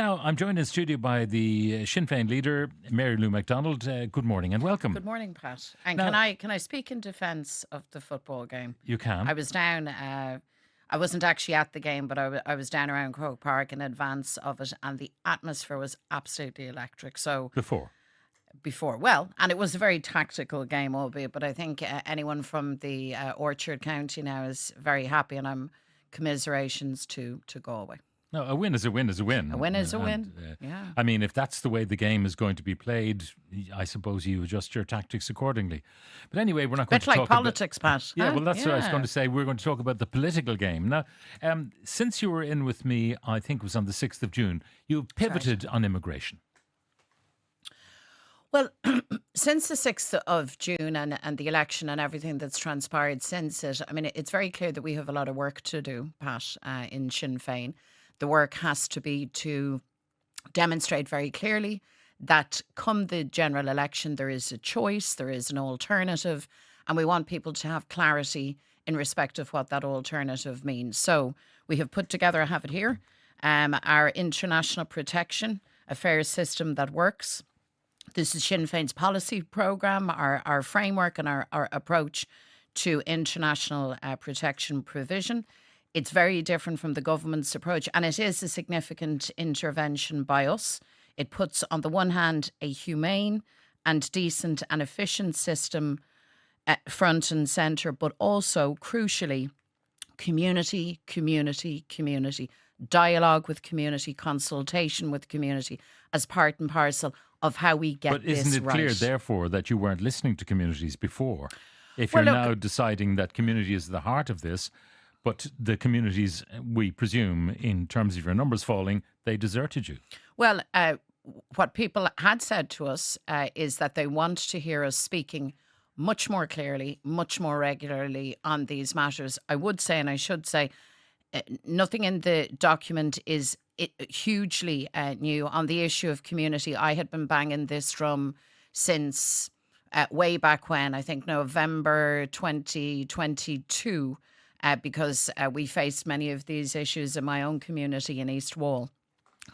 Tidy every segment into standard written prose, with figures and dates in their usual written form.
Now, I'm joined in studio by the Sinn Féin leader, Mary Lou McDonald. Good morning and welcome. Good morning, Pat. And Now- can I speak in defence of the football game? You can. I was down. I wasn't actually at the game, but I was down around Croke Park in advance of it, and the atmosphere was absolutely electric. So Before. well, and it was a very tactical game, albeit. But I think anyone from the Orchard County now is very happy, and I'm commiserations to Galway. No, a win is a win is a win. A win is a And, win. Yeah. I mean, if that's the way the game is going to be played, I suppose you adjust your tactics accordingly. But anyway, we're not going Bit to like talk politics, Pat. Yeah, huh? well, that's what I was Yeah. going to say. We're going to talk about the political game. Now, since you were in with me, I think it was on the 6th of June, you pivoted on immigration. Well, since the 6th of June and the election and everything that's transpired since it, I mean, it's very clear that we have a lot of work to do, Pat, in Sinn Féin. The work has to be to demonstrate very clearly that come the general election, there is a choice, there is an alternative, and we want people to have clarity in respect of what that alternative means. So we have put together, I have it here, our international protection, a fair system that works. This is Sinn Féin's policy programme, our framework and our approach to international protection provision. It's very different from the government's approach, and it is a significant intervention by us. It puts, on the one hand, a humane and decent and efficient system front and centre, but also, crucially, community, dialogue with community, consultation with community as part and parcel of how we get this right. But isn't it clear, therefore, that you weren't listening to communities before? If Well, you're look- now deciding that community is the heart of this, but the communities, we presume, in terms of your numbers falling, they deserted you. Well, what people had said to us is that they want to hear us speaking much more clearly, much more regularly on these matters. I would say, and I should say, nothing in the document is hugely new on the issue of community. I had been banging this drum since way back when, I think November 2022, because we faced many of these issues in my own community in East Wall.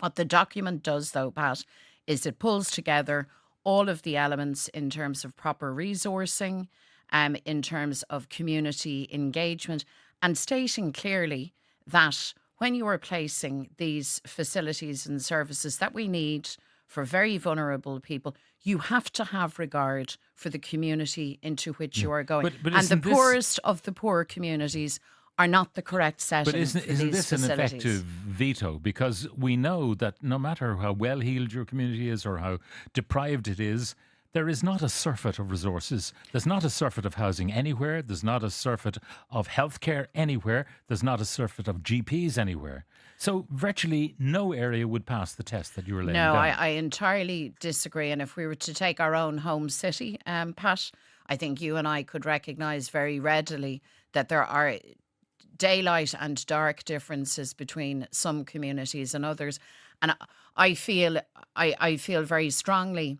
What the document does, though, Pat, is it pulls together all of the elements in terms of proper resourcing, in terms of community engagement, and stating clearly that when you are placing these facilities and services that we need for very vulnerable people, you have to have regard for the community into which you are going. But and the isn't this- poorest of the poor communities are not the correct setting But isn't for this these an facilities. effective veto? Because we know that no matter how well-heeled your community is or how deprived it is, there is not a surfeit of resources. There's not a surfeit of housing anywhere. There's not a surfeit of healthcare anywhere. There's not a surfeit of GPs anywhere. So virtually no area would pass the test that you were laying No, down. I entirely disagree. And if we were to take our own home city, Pat, I think you and I could recognise very readily that there are daylight and dark differences between some communities and others. And I feel very strongly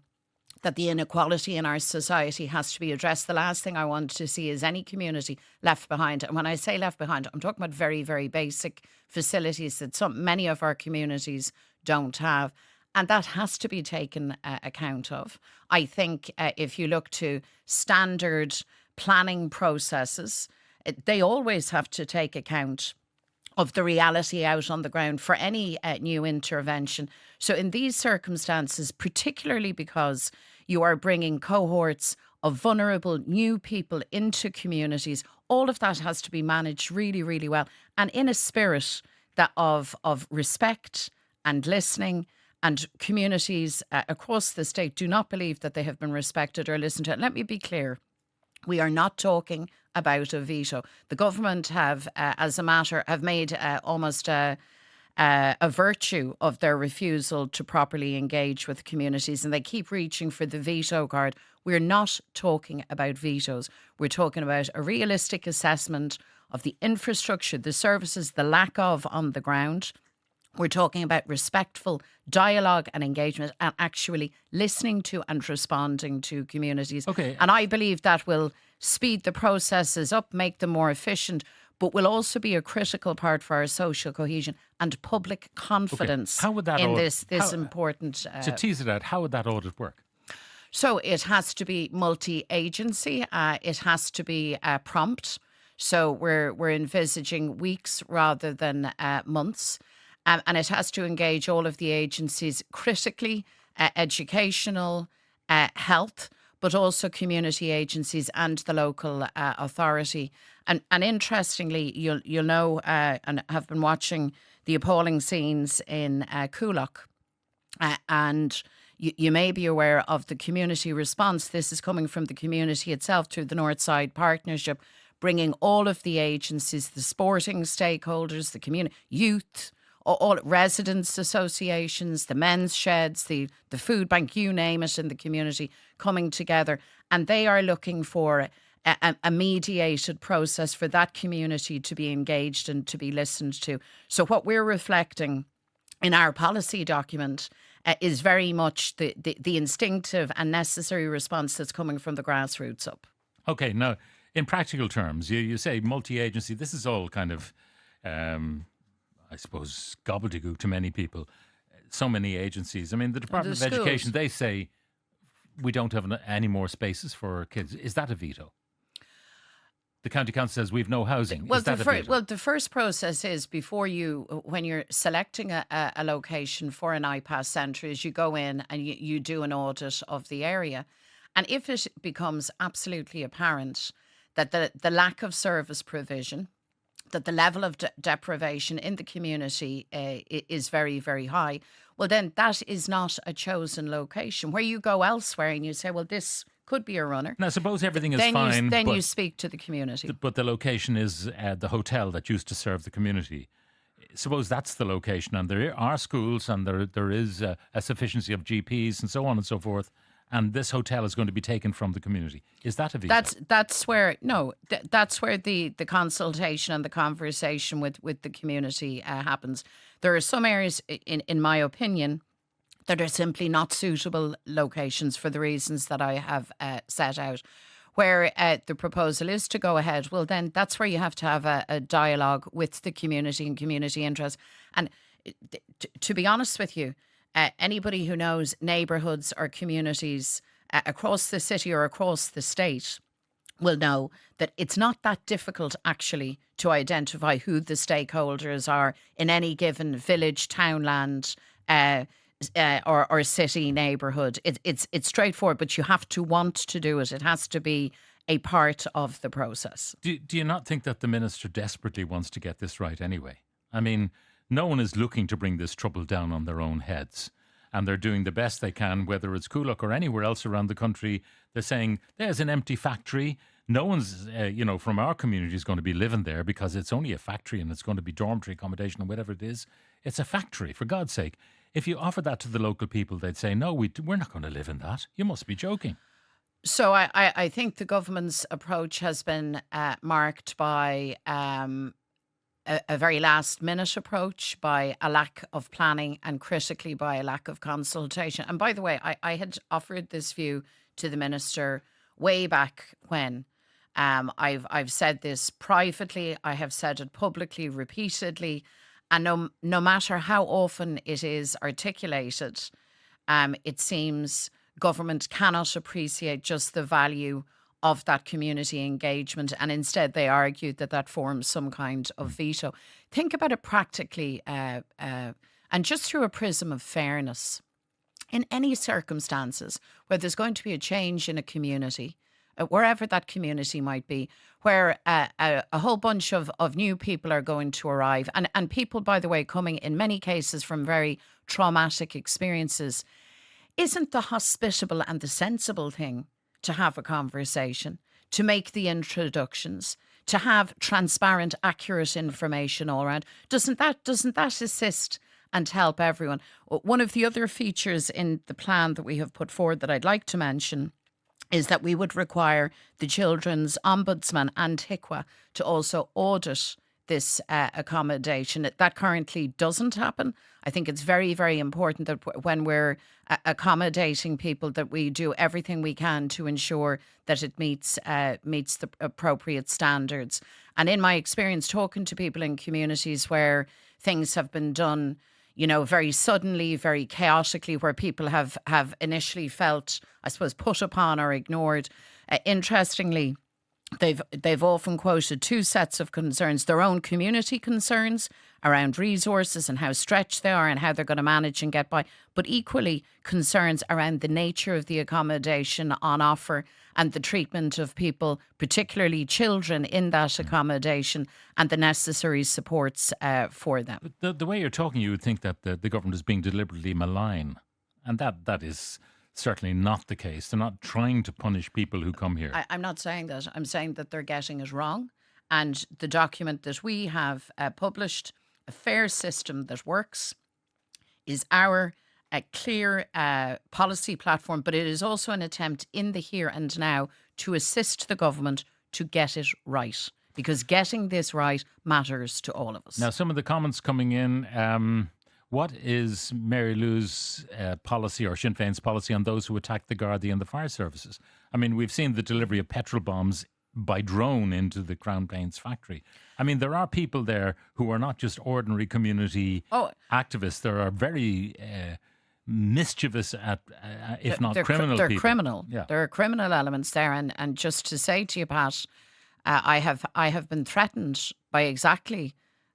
that the inequality in our society has to be addressed. The last thing I want to see is any community left behind. And when I say left behind, I'm talking about very, very basic facilities that many of our communities don't have. And that has to be taken account of. I think if you look to standard planning processes, they always have to take account of the reality out on the ground for any new intervention. So in these circumstances, particularly because you are bringing cohorts of vulnerable new people into communities, all of that has to be managed really, really well, and in a spirit that of respect and listening. And communities across the state do not believe that they have been respected or listened to. And let me be clear. We are not talking about a veto. The government have made almost a virtue of their refusal to properly engage with communities, and they keep reaching for the veto card. We're not talking about vetoes. We're talking about a realistic assessment of the infrastructure, the services, the lack of on the ground. We're talking about respectful dialogue and engagement and actually listening to and responding to communities. Okay. And I believe that will speed the processes up, make them more efficient, but will also be a critical part for our social cohesion and public confidence How would that in audit, this important. to tease it out, how would that audit work? So it has to be multi-agency. It has to be prompt. So we're envisaging weeks rather than months, and it has to engage all of the agencies critically, educational, health, but also community agencies and the local authority. And interestingly, you'll know and have been watching the appalling scenes in Coolock, and you may be aware of the community response. This is coming from the community itself through the Northside Partnership, bringing all of the agencies, the sporting stakeholders, the community, youth, all residents associations, the men's sheds, the food bank, you name it, in the community coming together. And they are looking for a mediated process for that community to be engaged and to be listened to. So what we're reflecting in our policy document is very much the instinctive and necessary response that's coming from the grassroots up. Okay, now, in practical terms, you say multi-agency. This is all kind of, I suppose, gobbledygook to many people. So many agencies. I mean, the Department of Education, they say we don't have any more spaces for kids. Is that a veto? The county council says we've no housing. Well, is that a veto? Well, the first process is when you're selecting a location for an IPAS centre, is you go in and you do an audit of the area. And if it becomes absolutely apparent that the lack of service provision, that the level of deprivation in the community is very, very high, well, then that is not a chosen location. Where you go elsewhere and you say, well, this could be a runner. Now, suppose everything is fine. Then you speak to the community. But the location is the hotel that used to serve the community. Suppose that's the location, and there are schools, and there is a sufficiency of GPs and so on and so forth, and this hotel is going to be taken from the community. Is that a veto? That's where the consultation and the conversation with the community happens. There are some areas, in my opinion, that are simply not suitable locations for the reasons that I have set out. Where the proposal is to go ahead, well, then that's where you have to have a dialogue with the community and community interest. And to be honest with you, anybody who knows neighbourhoods or communities across the city or across the state will know that it's not that difficult actually to identify who the stakeholders are in any given village, townland, or city neighbourhood. It's straightforward, but you have to want to do it. It has to be a part of the process. Do you not think that the minister desperately wants to get this right anyway? I mean, no one is looking to bring this trouble down on their own heads. And they're doing the best they can, whether it's Coolock or anywhere else around the country. They're saying, there's an empty factory. No one's, from our community is going to be living there because it's only a factory and it's going to be dormitory accommodation or whatever it is. It's a factory, for God's sake. If you offer that to the local people, they'd say, no, we're not going to live in that. You must be joking. So I think the government's approach has been marked by a very last minute approach, by a lack of planning, and critically by a lack of consultation. And by the way, I had offered this view to the minister way back when. I've said this privately, I have said it publicly repeatedly, and no matter how often it is articulated, it seems government cannot appreciate just the value of that community engagement, and instead they argued that forms some kind of veto. Think about it practically, and just through a prism of fairness. In any circumstances where there's going to be a change in a community, wherever that community might be, where a whole bunch of new people are going to arrive, and people, by the way, coming in many cases from very traumatic experiences, isn't the hospitable and the sensible thing to have a conversation, to make the introductions, to have transparent, accurate information all around? Doesn't that assist and help everyone? One of the other features in the plan that we have put forward that I'd like to mention is that we would require the Children's Ombudsman and HICWA to also audit this accommodation. That currently doesn't happen. I think it's very, very important that when we're accommodating people, that we do everything we can to ensure that it meets the appropriate standards. And in my experience, talking to people in communities where things have been done, very suddenly, very chaotically, where people have initially felt, I suppose, put upon or ignored. Interestingly, they've often quoted two sets of concerns: their own community concerns around resources and how stretched they are and how they're going to manage and get by, but equally concerns around the nature of the accommodation on offer and the treatment of people, particularly children, in that accommodation, and the necessary supports for them. The way you're talking, you would think that the government is being deliberately malign, and that is certainly not the case. They're not trying to punish people who come here. I'm not saying that. I'm saying that they're getting it wrong. And the document that we have published, A Fair System That Works, is our clear policy platform, but it is also an attempt in the here and now to assist the government to get it right, because getting this right matters to all of us. Now, some of the comments coming in, what is Mary Lou's policy, or Sinn Féin's policy, on those who attack the Gardaí and the fire services? I mean, we've seen the delivery of petrol bombs by drone into the Crown Paints factory. I mean, there are people there who are not just ordinary community activists. There are very mischievous, if not criminal they're people. Criminal. Yeah. There are criminal elements there. And just to say to you, Pat, I have been threatened by exactly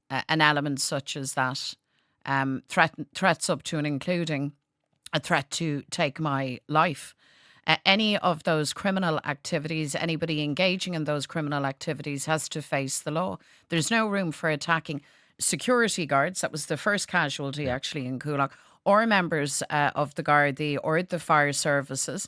an element such as that. Threats up to and including a threat to take my life. Any of those criminal activities, anybody engaging in those criminal activities has to face the law. There's no room for attacking security guards. That was the first casualty actually in Coolock, or members of the Gardaí or the fire services,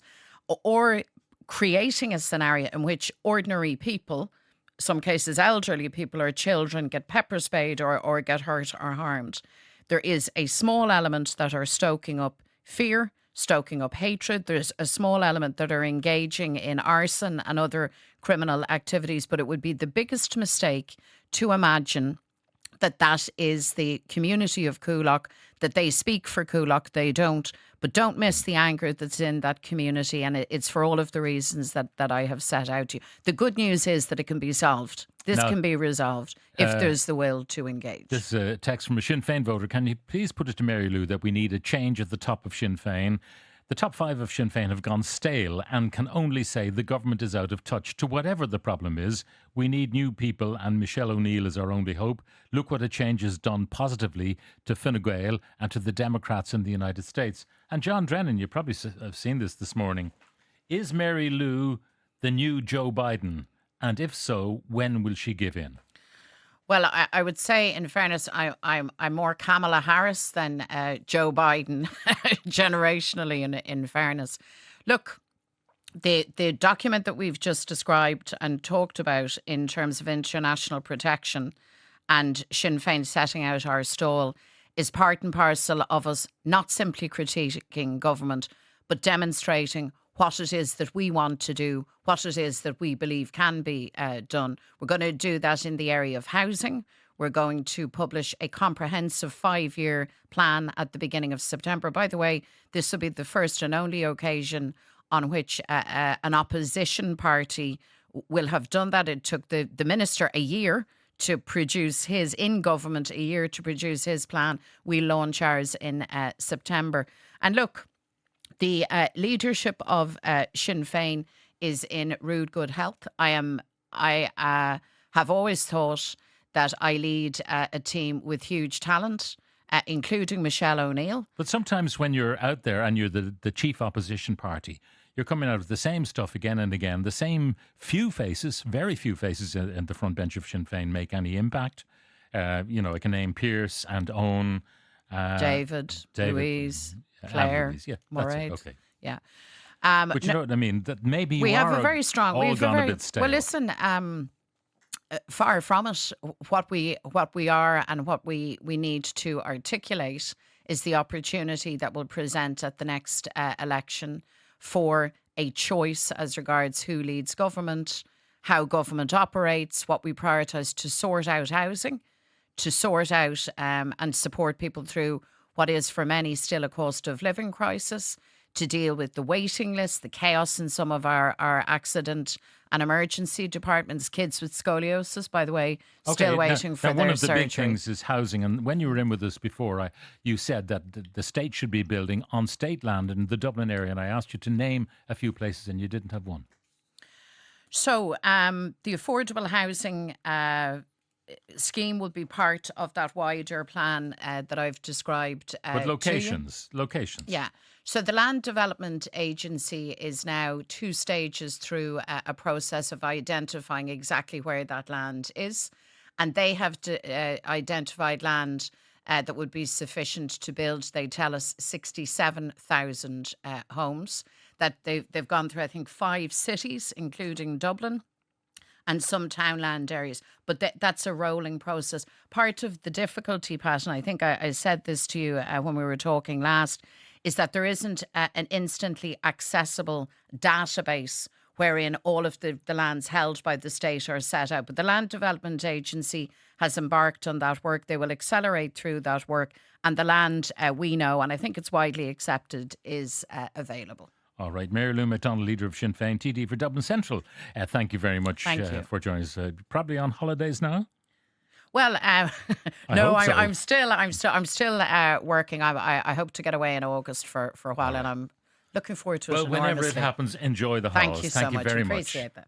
or creating a scenario in which ordinary people, some cases elderly people or children, get pepper sprayed or get hurt or harmed. There is a small element that are stoking up fear, stoking up hatred. There's a small element that are engaging in arson and other criminal activities. But it would be the biggest mistake to imagine that is the community of Coolock, that they speak for Coolock. They don't. But don't miss the anger that's in that community. And it's for all of the reasons that I have set out to you. The good news is that it can be solved. This can be resolved if there's the will to engage. This is a text from a Sinn Féin voter. Can you please put it to Mary Lou that we need a change at the top of Sinn Féin? The top five of Sinn Féin have gone stale and can only say the government is out of touch. To whatever the problem is, we need new people, and Michelle O'Neill is our only hope. Look what a change has done positively to Fine Gael and to the Democrats in the United States. And John Drennan, you probably have seen this morning. Is Mary Lou the new Joe Biden? And if so, when will she give in? Well, I would say, in fairness, I'm more Kamala Harris than Joe Biden, generationally. In fairness, look, the document that we've just described and talked about in terms of international protection and Sinn Féin setting out our stall is part and parcel of us not simply critiquing government, but demonstrating what it is that we want to do, what it is that we believe can be done. We're going to do that in the area of housing. We're going to publish a comprehensive 5-year plan at the beginning of September. By the way, this will be the first and only occasion on which an opposition party will have done that. It took the minister a year to produce his, in government, a year to produce his plan. We launch ours in September. And look, the leadership of Sinn Féin is in rude good health. I have always thought that I lead a team with huge talent, including Michelle O'Neill. But sometimes when you're out there and you're the chief opposition party, you're coming out of the same stuff again and again. The same few faces, very few faces in the front bench of Sinn Féin make any impact. I can name Pierce and Owen. David, Louise, Claire, Louise. Yeah, Mairead. Okay. Yeah. But you know what I mean? That maybe we have a very strong. All gone a bit stale. Well, listen. Far from it. What we are and what we need to articulate is the opportunity that will present at the next election for a choice as regards who leads government, how government operates, what we prioritise to sort out housing, to sort out and support people through what is for many still a cost of living crisis, to deal with the waiting list, the chaos in some of our accident and emergency departments, kids with scoliosis, by the way, still waiting for now their one of the surgery. big things is housing. And when you were in with us before, you said that the state should be building on state land in the Dublin area. And I asked you to name a few places and you didn't have one. So the affordable housing scheme will be part of that wider plan that I've described. But locations. Yeah. So the Land Development Agency is now 2 stages through a process of identifying exactly where that land is. And they have identified land that would be sufficient to build, they tell us, 67,000 homes. That they've gone through, I think, 5 cities, including Dublin, and some townland areas. But that's a rolling process. Part of the difficulty, Pat, and I think I said this to you when we were talking last, is that there isn't an instantly accessible database wherein all of the lands held by the state are set out. But the Land Development Agency has embarked on that work. They will accelerate through that work. And the land, we know, and I think it's widely accepted, is available. All right. Mary Lou McDonald, leader of Sinn Féin, TD for Dublin Central. Thank you very much for joining us. Probably on holidays now? Well, no, hope so. I'm still working. I hope to get away in August for a while, and I'm looking forward to it. Well, whenever it enormously. happens, enjoy the holidays. Thank you so much. Very much. Appreciate that.